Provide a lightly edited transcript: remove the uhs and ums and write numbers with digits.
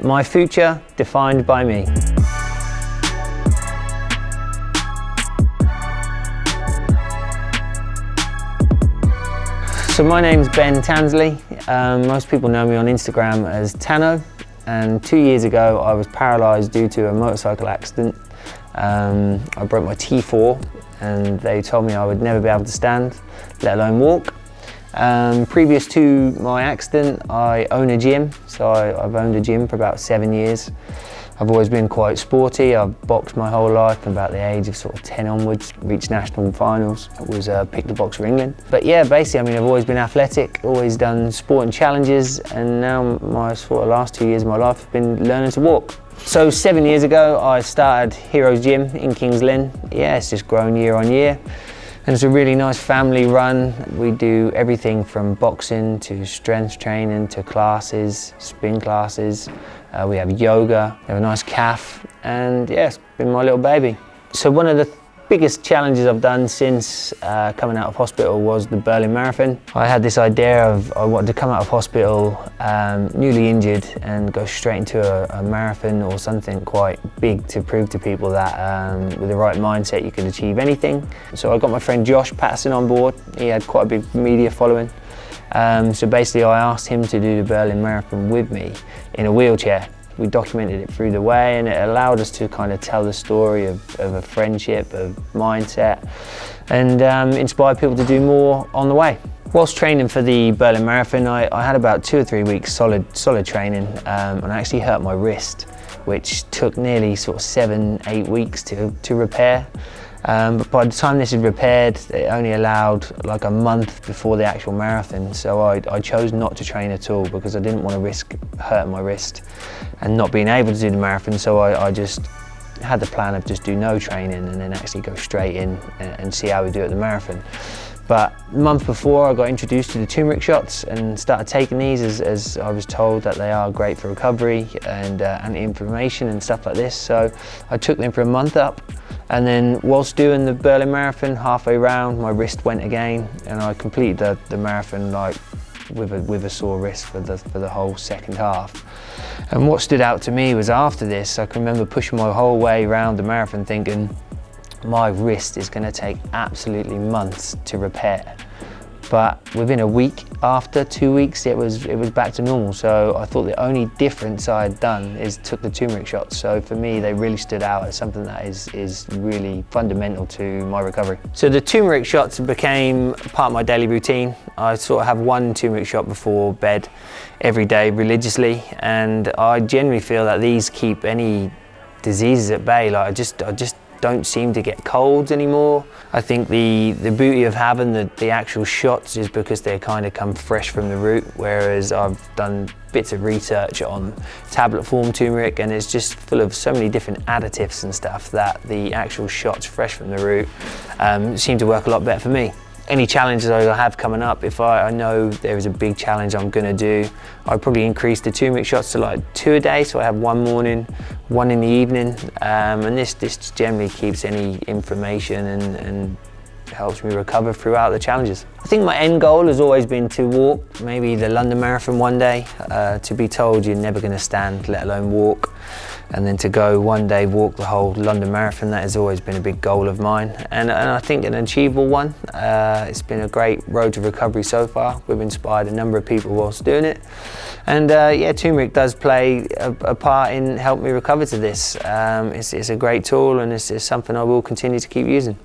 My future defined by me. So my name's Ben Tansley. Most people know me on Instagram as Tano, and 2 years ago I was paralysed due to a motorcycle accident. I broke my T4 and they told me I would never be able to stand, let alone walk. Previous to my accident, I own a gym, so I've owned a gym for about 7 years. I've always been quite sporty. I've boxed my whole life from about the age of sort of 10 onwards, reached national finals. I was picked the box for England. But yeah, basically, I mean, I've always been athletic, always done sport and challenges, and now my sort of last 2 years of my life have been learning to walk. So 7 years ago, I started Heroes Gym in Kings Lynn. Yeah, it's just grown year on year. And it's a really nice family run. We do everything from boxing to strength training to classes, spin classes. We have yoga, we have a nice calf, and yeah, it's been my little baby. So one of the biggest challenges I've done since coming out of hospital was the Berlin Marathon. I had this idea of I wanted to come out of hospital newly injured and go straight into a marathon or something quite big to prove to people that with the right mindset you can achieve anything. So I got my friend Josh Patterson on board. He had quite a big media following. So basically I asked him to do the Berlin Marathon with me in a wheelchair. We documented it through the way, and it allowed us to kind of tell the story of a friendship, of mindset, and inspire people to do more on the way. Whilst training for the Berlin Marathon, I had about 2 or 3 weeks solid training, and I actually hurt my wrist, which took nearly sort of 7-8 weeks to repair. But by the time this is repaired, it only allowed like a month before the actual marathon. So I chose not to train at all because I didn't want to risk hurting my wrist and not being able to do the marathon. So I just had the plan of just do no training and then actually go straight in and see how we do at the marathon. But a month before, I got introduced to the turmeric shots and started taking these as I was told that they are great for recovery and anti-inflammation and stuff like this. So I took them for a month up, and then whilst doing the Berlin Marathon, halfway round, my wrist went again, and I completed the marathon like with a sore wrist for the whole second half. And what stood out to me was after this, I can remember pushing my whole way around the marathon thinking, my wrist is going to take absolutely months to repair. But within a week, after 2 weeks, it was back to normal. So I thought the only difference I had done is took the turmeric shots. So for me, they really stood out as something that is really fundamental to my recovery. So the turmeric shots became part of my daily routine. I sort of have 1 turmeric shot before bed every day religiously, and I generally feel that these keep any diseases at bay. Like I just don't seem to get colds anymore. I think the beauty of having the actual shots is because they kind of come fresh from the root, whereas I've done bits of research on tablet form turmeric and it's just full of so many different additives and stuff that the actual shots fresh from the root seem to work a lot better for me. Any challenges I have coming up, if I know there is a big challenge I'm going to do, I'd probably increase the turmeric shots to like 2 a day, so I have 1 morning, 1 in the evening, and this generally keeps any inflammation and helps me recover throughout the challenges. I think my end goal has always been to walk maybe the London Marathon one day, to be told you're never going to stand, let alone walk. And then to go one day walk the whole London Marathon, that has always been a big goal of mine, and I think an achievable one. It's been a great road to recovery so far. We've inspired a number of people whilst doing it, and yeah, turmeric does play a part in helping me recover to this. It's a great tool, and it's something I will continue to keep using.